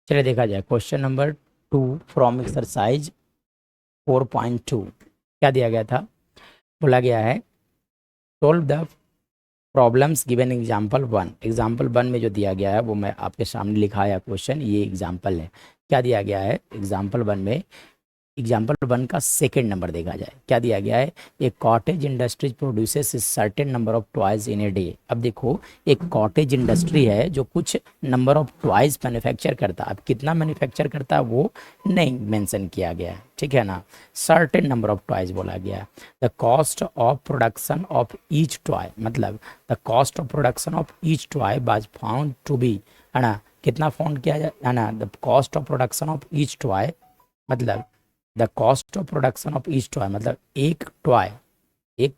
चलिए देखा जाए क्वेश्चन नंबर 2 फ्रॉम एक्सरसाइज 4.2। क्या दिया गया था? बोला गया है solve the problems given example 1 में जो दिया गया है वो मैं आपके सामने लिखा है क्वेश्चन, ये एग्जाम्पल है। क्या दिया गया है एग्जाम्पल 1 में? एग्जाम्पल 1 का सेकेंड नंबर देखा जाए, क्या दिया गया है? एक cottage industries produces certain number of toys in a day. अब देखो, एक कॉटेज इंडस्ट्री है जो कुछ नंबर ऑफ टॉयज मैन्युफैक्चर करता है। अब कितना मैन्युफैक्चर करता है वो नहीं मेंशन किया गया है, ठीक है ना। सर्टेन नंबर ऑफ टॉयज बोला गया है। The cost of production of each toy, मतलब the cost of production of each toy was found to be, है ना, कितना फाउंड किया जाए, है ना। The cost of production of each toy मतलब the cost of production of each toy, मतलब एक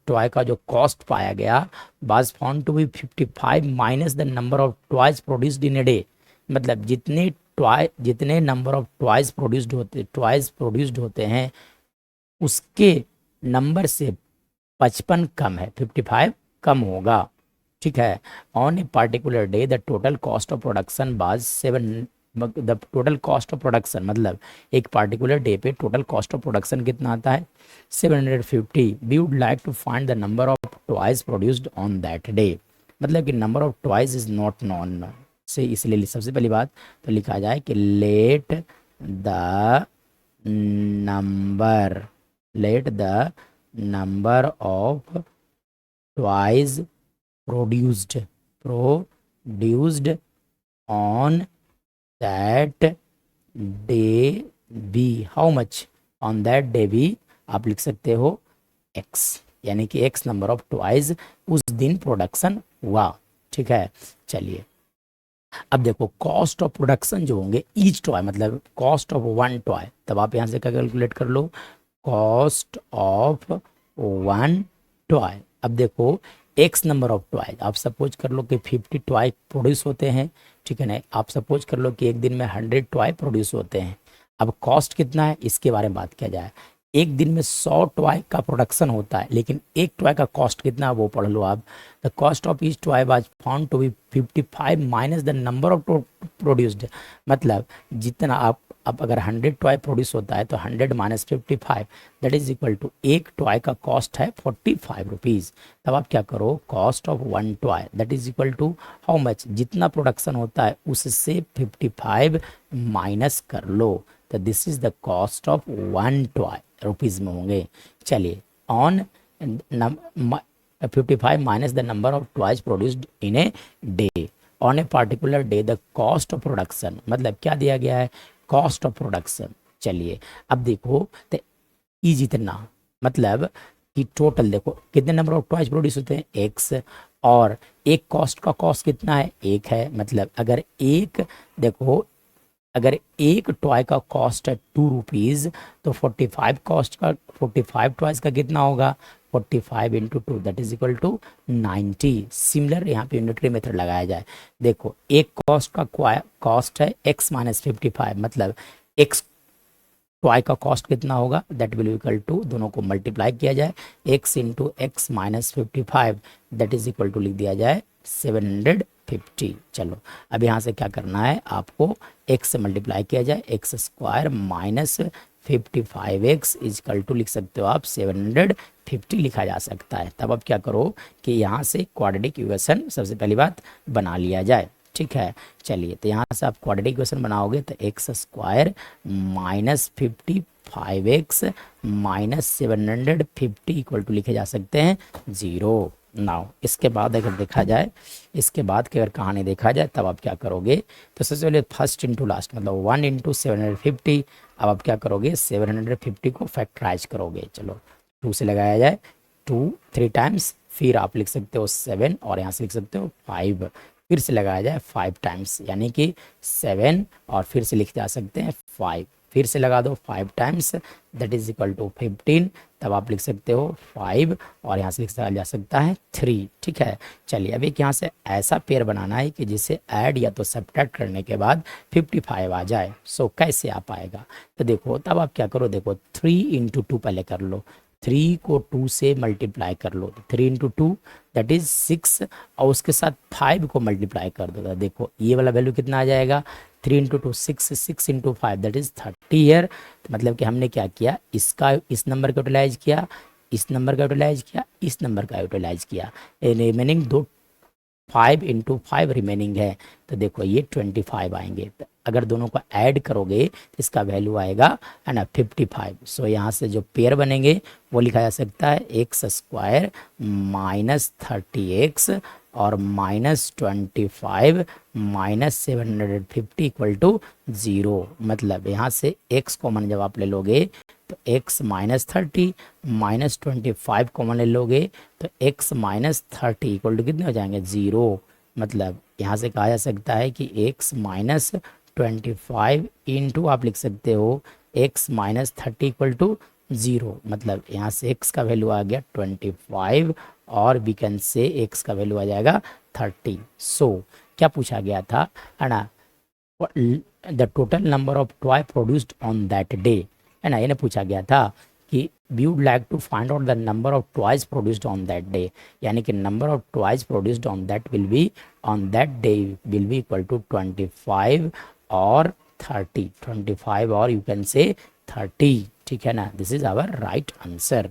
टॉय का जो कॉस्ट पाया गया was found to be 55 minus the number of toys produced in a day. मतलब जितने नंबर ऑफ टॉयज प्रोड्यूस्ड होते हैं उसके नंबर से 55 कम है, 55 कम होगा, ठीक है। On a particular day the total cost of production was 7, the total cost of production मतलब एक पार्टिकुलर डे पे टोटल कॉस्ट ऑफ प्रोडक्शन कितना आता है? 750। We would like to find the number of toys produced on that day. मतलब कि number of toys is not known so, इसलिए सबसे पहली बात तो लिखा जाए कि number let the number of toys produced on that day be how much, on that day be आप लिख सकते हो x, यानी कि x नंबर ऑफ टॉयज उस दिन प्रोडक्शन हुआ, ठीक है। चलिए अब देखो कॉस्ट ऑफ प्रोडक्शन जो होंगे ईच टॉय मतलब कॉस्ट ऑफ 1 टॉय, तब आप यहाँ से क्या कैलकुलेट कर लो, कॉस्ट ऑफ 1 टॉय। अब देखो एक्स नंबर ऑफ टॉय, आप सपोज कर लो कि 50 टॉय प्रोड्यूस होते हैं, ठीक है ना। आप सपोज कर लो कि एक दिन में 100 टॉय प्रोड्यूस होते हैं। अब कॉस्ट कितना है इसके बारे में बात किया जाए। एक दिन में 100 टॉय का प्रोडक्शन होता है, लेकिन एक टॉय का कॉस्ट कितना है वो पढ़ लो आप। The cost of each toy was found to be 55 minus the number of produced, मतलब जितना आप अब अगर 100 टॉय प्रोड्यूस होता है तो 100 minus 55 that is equal to एक टॉय का कॉस्ट है 45 रुपीज़। तब आप क्या करो, cost of 1 toy that is equal to how much, जितना प्रोडक्शन होता है उससे 55 माइनस कर लो, तो this is the cost of 1 toy rupees में होंगे। चलिए on 55 minus the number of toys produced in a day on a particular day the cost of production, मतलब क्या दिया गया है, कॉस्ट ऑफ प्रोडक्शन। चलिए अब देखो तो ई जितना मतलब कि टोटल देखो कितने नंबर ऑफ टॉयज प्रोड्यूस होते हैं एक्स, और एक कॉस्ट का कॉस्ट कितना है एक है, मतलब अगर एक देखो अगर एक टॉय का कॉस्ट है 2 रुपीज़ तो 45 टॉयज का कितना होगा, 45 into 2 that is equal to 90। Similar यहाँ पे यूनिटरी मेथड लगाया जाए। देखो एक कॉस्ट का कॉस्ट है x माइनस 55, मतलब x टॉय का कॉस्ट कितना होगा, दैट विल इक्वल टू, दोनों को मल्टीप्लाई किया जाए, x into x minus 55 that is equal to लिख दिया जाए 750। चलो अब यहाँ से क्या करना है आपको, x से मल्टीप्लाई किया जाए, x square minus 55x equal to लिख सकते हो आप 750 लिखा जा सकता है। तब अब क्या करो कि यहाँ से क्वाड्रेटिक इक्वेशन सबसे पहली बात बना लिया जाए, ठीक है। चलिए तो यहाँ से आप क्वाड्रेटिक इक्वेशन बनाओगे तो x square minus 55x minus 750 equal to लिखे जा सकते हैं 0। नाउ इसके बाद अगर देखा जाए, इसके बाद की अगर कहानी देखा जाए तब आप क्या करोगे, तो सबसे पहले फर्स्ट इंटू लास्ट मतलब 1 इंटू 750। अब आप क्या करोगे, 750 को फैक्टराइज करोगे। चलो 2 से लगाया जाए, 2 3 टाइम्स, फिर आप लिख सकते हो 7 और यहाँ से लिख सकते हो 5, फिर से लगाया जाए 5 टाइम्स, यानी कि 7 और फिर से लिख जा सकते हैं 5, फिर से लगा दो 5 times that is equal to 15। तब आप लिख सकते हो 5 और यहाँ से लिखा जा सकता है 3, ठीक है। चलिए अभी यहाँ से ऐसा पेयर बनाना है कि जिसे ऐड या तो सब्ट्रैक्ट करने के बाद 55 आ जाए। सो कैसे आ पाएगा, तो देखो तब आप क्या करो, देखो 3 इंटू 2 पहले कर लो, 3 को 2 से मल्टीप्लाई कर लो, 3 इंटू 2 दैट इज 6 और उसके साथ 5 को मल्टीप्लाई कर दो, तो देखो ये वाला वैल्यू कितना आ जाएगा 3 into 2 6, 6 into 5 that is 30 year. तो मतलब कि हमने क्या किया, इसका इस नंबर का यूटिलाइज किया, इस नंबर का यूटिलाइज किया, इस नंबर का यूटिलाइज किया, रिमेनिंग दो 5 इंटू 5 रिमेनिंग है। तो देखो ये 25 आएंगे। तो अगर दोनों को ऐड करोगे तो इसका वैल्यू आएगा है ना 55। सो यहाँ से जो पेयर बनेंगे वो लिखा जा सकता है एक्स स्क्वायर माइनस 30x और माइनस 25 माइनस 750 इक्वल टू 0। मतलब यहाँ से x कॉमन जब आप ले लोगे तो x माइनस 30 माइनस 25 कॉमन ले लोगे तो x माइनस 30 इक्वल टू कितने हो जाएंगे 0। मतलब यहाँ से कहा जा सकता है कि x माइनस 25 इंटू आप लिख सकते हो x माइनस 30 इक्वल टू 0। मतलब यहाँ से x का वैल्यू आ गया 25 और वी कैन से x का वैल्यू आ जाएगा 30। सो क्या पूछा गया था, है ना, the total number of toy produced on that day, है ना, ये पूछा गया था कि we would like to find out the number of toys produced on that day, यानी कि number of toys produced on that will be on that day will be equal to 25 और 30, 25 और यू कैन से 30, ठीक है ना, this is our right answer.